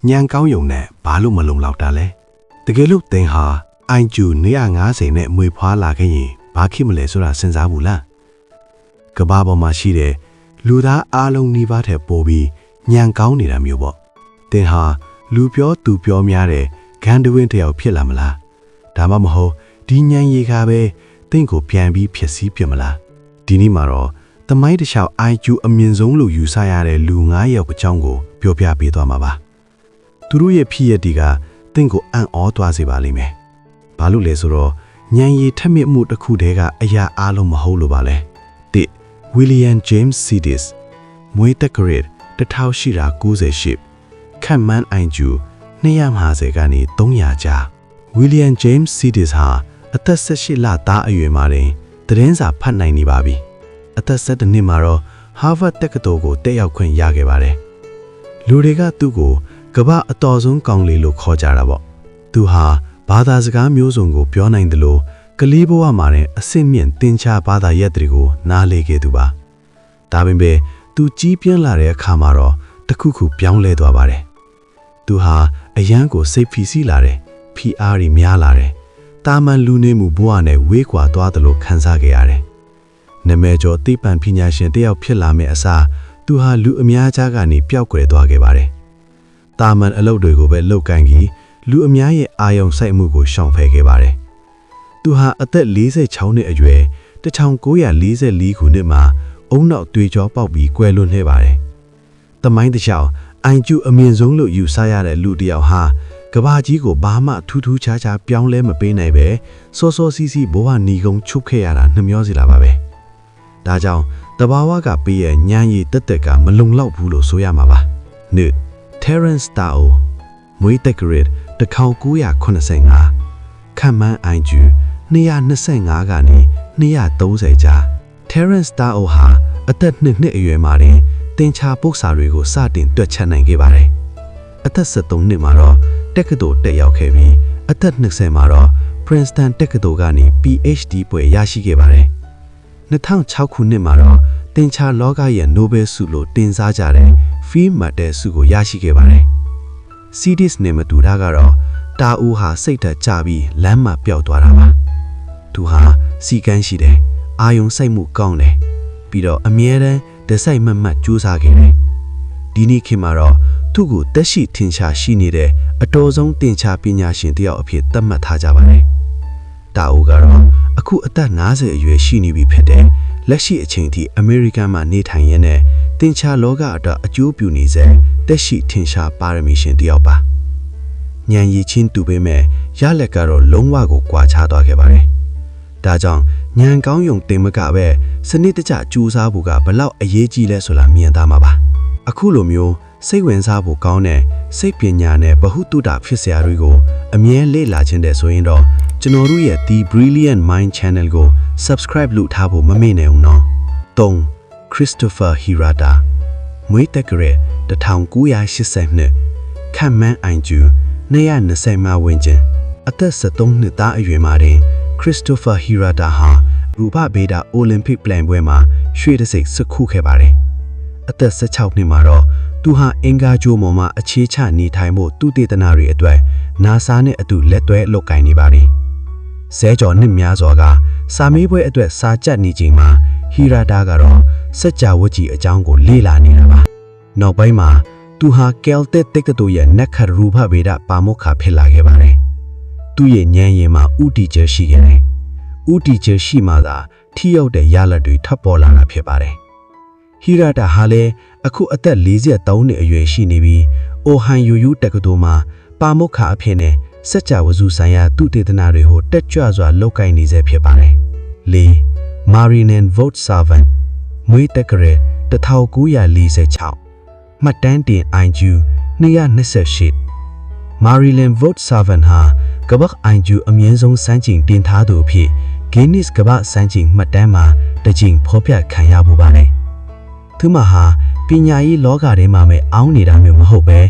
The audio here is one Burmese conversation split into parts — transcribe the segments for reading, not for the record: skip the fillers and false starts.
ညံကောင်းယုံနဲ့ဘာလို့မလုံလောက်တာလဲတကယ်လို့တင်ဟာအိုင်ကျူ150နဲ့မွေဖွားလာခဲ့ရင်ဘာဖြစ်မလဲဆိုတာစဉ်းစားဘူးလားကဘာပေါ်မှာရှိတဲ့လူသားအားလုံးနှီးပါးတဲ့ပို့ပြီးညံကောင်းနေတာမျိုးပေါ့တင်ဟာလူပြောသူပြောများတဲ့ဂန်ဒဝင်းတယောက်ဖြစ်လာမလားဒါမှမဟုတ်ဒီညံရီခါပဲတင့်ကိုပြန်ပြီးဖြစ်စည်းပြမလားဒီနေ့မှာတော့သမိုင်းတစ်လျှောက် IQ အမြင့်ဆုံးလို့ယူဆရတဲ့လူ9ယောက်အကြောင်းကိုပြောပြပေးသွားမှာပါသူတို့ရဲ့ဖြစ်ရတီကတင့်ကိုအံ့ဩသွားစေပါလိမ့်မယ်ဘာလို့လဲဆိုတော့ညံရီထက်မြက်မှုတစ်ခုတည်းကအရာအားလုံးမဟုတ်လို့ပါလဲတစ် William James Sidis မွေးတက္ကရာ1898ခန့်မှန်း IQ 250ကနေ300ကြား William James Sidis ဟာအသက်18လသားအရွယ်မှာတင်သတင်းစာဖတ်နိုင်နေပါပြီအသက်17နှစ်မှာတော့ Harvard တက္ကသိုလ်ကိုတက်ရောက်ခွင့်ရခဲ့ပါတယ်လူတွေကသူ့ကိုကမ္ဘာအတော်ဆုံးကောင်းလေလို့ခေါ်ကြတာပေါ့သူဟာဘာသာစကားမျိုးစုံကိုပြောနိုင်တယ်လို့ကလေးဘဝမှာနဲ့အဆင့်မြင့်တင်ချဘာသာရပ်တွေကိုနားလေခဲ့သူပါဒါပေမဲ့သူကြီးပြင်းလာတဲ့အခါမှာတော့တခုခုပြောင်းလဲသွားပါတယ်သူဟာအရန်ကိုစိတ်ဖိစီးလာတယ်ဖိအားတွေများလာတယ်တာမန်လူနေမှုဘဝနဲ့ဝေးကွာသွားတယ်လို့ခံစားခဲ့ရတယ်နမဲကျော်သိပ္ပံပညာရှင်တယောက်ဖြစ်လာမယ့်အစားသူဟာလူအများကြားကနေပျောက်ကွယ်သွားခဲ့ပါတယ်တာမန်အလုပ်တွေကိုပဲလုပ်ကိုင်ပြီးလူအများရဲ့အာရုံစိုက်မှုကိုရှောင်ဖယ်ခဲ့ပါတယ်သူဟာအသက်46နှစ်အရွယ်1944ခုနှစ်မှာအုံနောက်သွေးကြောပေါက်ပြီးကွယ်လွန်ခဲ့ပါတယ်။သမိုင်းတစ်လျှောက်အိုင်ကျူအမြင့်ဆုံးလို့ယူဆရတဲ့လူတစ်ယောက်ဟာကဘာကြီးကိုဘာမှထူးထူးခြားခြားပြောင်းလဲမပေးနိုင်ပဲစောစောစီးစီးဘဝနီကုံချုပ်ခဲ့ရတာနှမျောစီလာပါပဲ။ဒါကြောင့်တဘာဝကပေးရဲ့ညံရည်တက်တက်ကမလုံလောက်ဘူးလို့ဆိုရမှာပါ။ 2. Terence Tao မွေးတက္ကရာ1985ခန့်မှန်းအိုင်ကျူ225ကနေ230ကြား Terence Tao ဟာအသက်2နှစ်အရွယ်မှာတင်ချာပု္ပ္ပစာတွေကိုစတင်တွက်ချက်နိုင်ခဲ့ပါတယ်။အသက်73နှစ်မှာတော့တက္ကသိုလ်တက်ရောက်ခဲ့ပြီးအသက်20မှာတော့ Princeton တက္ကသိုလ်ကနေ PhD ဘွဲ့ရရှိခဲ့ပါတယ်။2006ခုနှစ်မှာတော့တင်ချာလောကရဲ့ Nobel ဆုလို့တင်စားကြတဲ့ Fields Medal ဆုကိုရရှိခဲ့ပါတယ်။ Sidis နဲ့မတူတာကတော့တာဦးဟာစိတ်ဓာတ်ကျပြီးလမ်းမှာပျောက်သွားတာပါ။သူဟာစီကန်းရှိတယ်။အာယုံစိုက်မှုကောင်းတယ်။ပြီးတော့အမြဲတမ်းတစိုက်မတ်ကြိုးစားခဲ့တယ်။ဒီနေ့ခေတ်မှာတော့သူ့ကိုတက်ရှိထင်ရှားရှိနေတဲ့အတော်ဆုံးတင်ချာပညာရှင်တယောက်အဖြစ်သတ်မှတ်ထားကြပါတယ်။တာဦးကတော့အခုအသက်50အရွယ်ရှိနေပြီဖြစ်တဲ့လက်ရှိအချိန်ထိအမေရိကန်မှာနေထိုင်ရတဲ့တင်ချာလောကအတွက်အကျိုးပြုနေစေတက်ရှိထင်ရှားပါရမီရှင်တယောက်ပါ။ညံရည်ချင်းတူပေမဲ့ရလက်ကတော့လုံးဝကိုကွာခြားသွားခဲ့ပါတယ်။ဒါကြောင့်ညံကောင်းယုံတင်မကပဲစနစ်တကျကြိုးစားဖို့ကဘလောက်အရေးကြီးလဲဆိုတာမြင်သားမှာပါအခုလိုမျိုးစိတ်ဝင်စားဖို့ကောင်းတဲ့စိတ်ပညာနဲ့ဗဟုသုတဖြစ်စရာတွေကိုအမြဲလေ့လာခြင်းတဲ့ဆိုရင်တော့ကျွန်တော်တို့ရဲ့ The Brilliant Mind Channel ကို Subscribe လုပ်ထားဖို့မမေ့နဲ့ဦးနော် 3. Christopher Hirata မွေးတက္ကရာ1982ခန့်မှန်းအိုင်ကျူ220မှာဝင်ခြင်းအသက်73နှစ်သားအရွယ်မှာတင်Christopher Hirata ဟာရူပဗေဒအိုလံပစ်ပြိုင်ပွဲမှာရွှေတံဆိပ်ဆွတ်ခူးခဲ့ပါတယ်။အသက်16နှစ်မှာတော့သူဟာအင်္ဂါဂြိုလ်ပေါ်မှာအခြေချနေထိုင်ဖို့သူတေသနာတွေအတွက် NASA နဲ့အတူလက်တွဲလုပ်ကိုင်နေပါတယ်။ဆဲကျော်နှစ်များစွာကစာမေးပွဲအတွက်စာကြပ်နေချိန်မှာ Hirata ကတော့စัจ java ဝကြီးအကြောင်းကိုလေ့လာနေတာပါ။နောက်ပိုင်းမှာသူဟာ Caltech တက္ကသိုလ်ရဲ့နက္ခတ်ရူပဗေဒပါမောက္ခဖြစ်လာခဲ့ပါတယ်။သူ့ရဲ့ဉာဏ်ရည်မှာဥတီချက်ရှိခဲ့တယ်။ဥတီချက်ရှိမှသာထိရောက်တဲ့ရလဒ်တွေထပ်ပေါ်လာတာဖြစ်ပါတယ်။ Hirata ဟာလည်းအခုအသက်43နှစ်အရွယ်ရှိနေပြီး Ohio တက္ကသိုလ်မှာပါမောက္ခအဖြစ်နဲ့စัจ java ဝစုဆိုင်ရာသူတေသနာတွေကိုတက်ကြွစွာလုပ်ကိုင်နေစေဖြစ်ပါတယ်။ 4. Marilyn Vogtsavin မွေးတက္ကရာ1946မှတ်တမ်းတင် IQ 228 Marilyn Vogtsavin ဟာကမ္ဘာအိုင်ကျူအမြင့်ဆုံးစံချိန်တင်ထားသူအဖြစ် Guinness ကမ္ဘာစံချိန်မှတ်တမ်းမှာတစ်ကြိမ်ဖော်ပြခံရပူပါတယ်။သူမဟာပညာရေးလောကထဲမှာပဲအောင်းနေတာမျိုးမဟုတ်ပဲ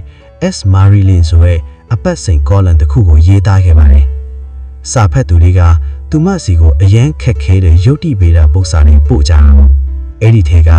S. Marilyn ဆိုတဲ့အပတ်စဉ်ကောလမ်တစ်ခုကိုရေးသားခဲ့ပါတယ်။စာဖတ်သူတွေကသူမစီကိုအရန်ခက်ခဲတဲ့ယုတ်တိဗေဒပု္ပ္ပစာတွေပို့ကြတာပေါ့။အဲ့ဒီထဲက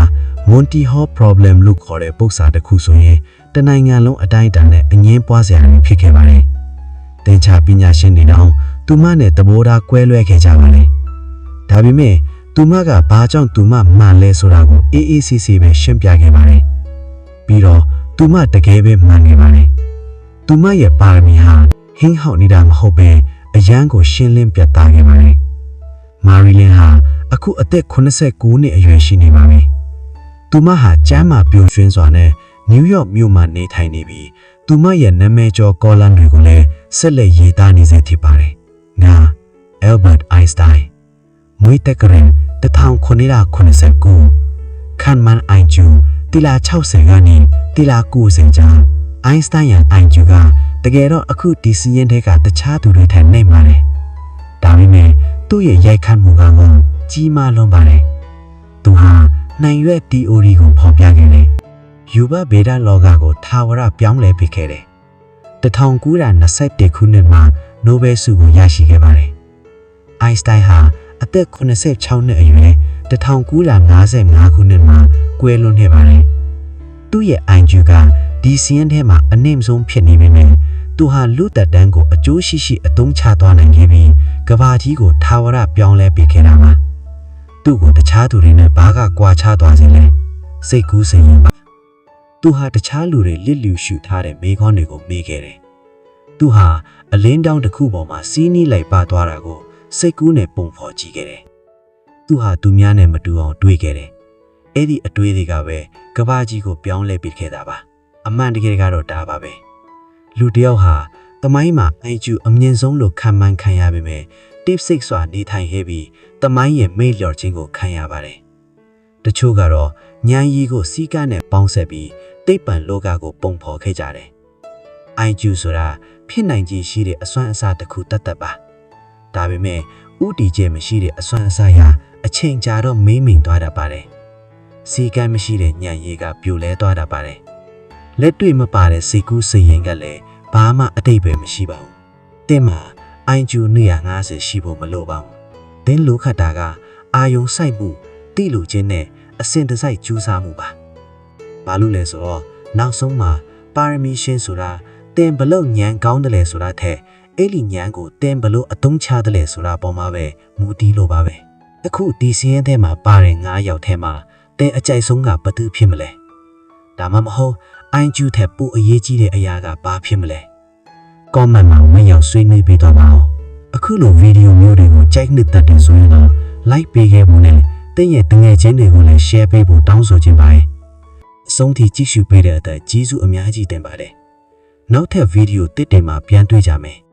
Monty Hall Problem လို့ခေါ်တဲ့ပု္ပ္ပစာတစ်ခုဆိုရင် တနိုင်ငံလုံးအတိုင်းအတာနဲ့အငင်းပွားစရာတွေဖြစ်ခဲ့ပါတယ်။တင်ချာပညာရှင်တွေတောင်သူမနဲ့သဘောထားကွဲလွဲခဲ့ကြပါတယ်။ဒါပေမဲ့သူမကဘာကြောင့်သူမမှန်လဲဆိုတာကိုအေးအေးဆေးဆေးပဲရှင်းပြခဲ့ပါတယ်။ပြီးတော့သူမတကယ်ပဲမှန်နေပါတယ်။သူမရဲ့ပါရမီဟာဟင်းဟောက်နေတာမဟုတ်ပဲအရန်ကိုရှင်းလင်းပြသခဲ့ပါတယ်။မာရီလင်ဟာအခုအသက်89နှစ်အရွယ်ရှိနေပါပြီ။သူမဟာကျမ်းမာပျော်ရွှင်စွာနဲ့နယူးယောက်မြို့မှာနေထိုင်နေပြီးသူမရဲ့နာမည်ကျော်ကောလမ်တွေကိုလည်းဆက်လက်ရေးသားနေစေဖြစ်ပါတယ်။ငါ Albert Einstein မွေးတက္ကရာ1989ခန်မန်အိုင်ဂျူတီလာ60ကနေတီလာ90ကျန်အိုင်စတိုင်းရဲ့အိုင်ဂျူကတကယ်တော့အခုဒီစီးရင်တွေကတခြားသူတွေထက်နှိမ့်ပါတယ်။ဒါပေမဲ့သူ့ရဲ့ရိုက်ခတ်မှုကတော့ကြီးမားလွန်းပါတယ်။သူဟာနိုင်ရွက် theory ကိုဖော်ပြခဲ့တယ်။ယူဘဗေဒလောကကိုထာဝရပြောင်းလဲပစ်ခဲ့တယ်။1921ခုနှစ်မှာနိုဘယ်ဆုကိုရရှိခဲ့ပါတယ်။အိုင်စတိုင်းဟာအသက်86နှစ်အရွယ်1955ခုနှစ်မှာကွယ်လွန်ခဲ့ပါတယ်။သူ့ရဲ့အိုင်ဂျူကဒီစီးရင်ထဲမှာအနှိမ့်ဆုံးဖြစ်နေပေမဲ့သူဟာလူသက်တမ်းကိုအကျိုးရှိရှိအသုံးချသွားနိုင်ခဲ့ပြီးကဘာကြီးကိုထာဝရပြောင်းလဲပေးခဲ့တာပါသူ့ကိုတခြားသူတွေနဲ့ဘာကကွာခြားသွားစေလဲစိတ်ကူးစိတ်ရင်ပါသူဟာတခြားလူတွေလစ်လျူရှုထားတဲ့မိခွန်းတွေကိုမေးခဲ့တယ်သူဟာအလင်းတောင်တစ်ခုပေါ်မှာစီးနီးလိုက်ပါသွားတာကိုစိတ်ကူးနဲ့ပုံဖော်ကြည့်ခဲ့တယ်သူဟာသူများနဲ့မတူအောင်တွေးခဲ့တယ်အဲ့ဒီအတွေးတွေကပဲကဘာကြီးကိုပြောင်းလဲပေးခဲ့တာပါအမှန်တကယ်ကတော့ဒါပါပဲလူတယောက်ဟာတမိုင်းမှာအိုင်ကျူအမြင့်ဆုံးလို့ခံမှန်းခံရပေမဲ့တိပစိတ်စွာနေထိုင်ခဲ့ပြီးတမိုင်းရဲ့မေ့လျော့ခြင်းကိုခံရပါတယ်တချို့ကတော့ဉာဏ်ရည်ကိုစီးကားနဲ့ပေါင်းဆက်ပြီးသိပ္ပံလောကကိုပုံဖော်ခဲ့ကြတယ်အိုင်ကျူဆိုတာဖြစ်နိုင်ခြေရှိတဲ့အစွမ်းအစတစ်ခုတတ်ပါဒါပေမဲ့ဥတီကျမရှိတဲ့အစွမ်းအစရာအချိန်ကြာတော့မေးမိန်သွားတတ်ပါတယ်စီကံမရှိတဲ့ဉာဏ်ရည်ကပြိုလဲသွားတတ်ပါတယ်လက်တွေ့မပါတဲ့စိတ်ကူးစိတ်ရင်ကလည်းဘာမှအတိတ်ပဲမရှိပါဘူး။တင်းမှာအိုင်ဂျူ250ရှိဖို့မလိုပါဘူး။တင်းလိုခတ်တာကအာယုံဆိုင်မှုတိလူချင်းနဲ့အစင်တစိုက်ကျူးစားမှုပါ။ဘာလို့လဲဆိုတော့နောက်ဆုံးမှာပါရမီရှင်ဆိုတာတင်းဘလို့ညံကောင်းတယ်လဲဆိုတာထက်အဲ့ဒီညံကိုတင်းဘလို့အသုံးချတယ်လဲဆိုတာပေါ်မှာပဲမူတည်လို့ပါပဲ။အခုဒီစီးရင်ထဲမှာပါတဲ့9ယောက်ထဲမှာတင်းအကြိုက်ဆုံးကဘသူဖြစ်မလဲ။ဒါမှမဟုတ်အိုင်ဂျူထက်ပိုအရေးကြီးတဲ့အရာကဘာဖြစ်မလဲ။ comment မှာဝင်ရောက်ဆွေးနွေးပေးတော့ပါဦး။အခုလိုဗီဒီယိုမျိုးတွေကိုကြိုက်နှစ်သက်တယ်ဆိုရင်တော့ like ပေးခဲ့ဖို့နဲ့တင်းရဲ့တငယ်ချင်းတွေကိုလည်း share ပေးဖို့တောင်းဆိုချင်ပါတယ်။အဆုံးထိကြည့်ရှုပေးတဲ့အတွက်ကျေးဇူးအများကြီးတင်ပါတယ်။နောက်ထပ်ဗီဒီယိုတစ်တင်မှာပြန်တွေ့ကြမယ်။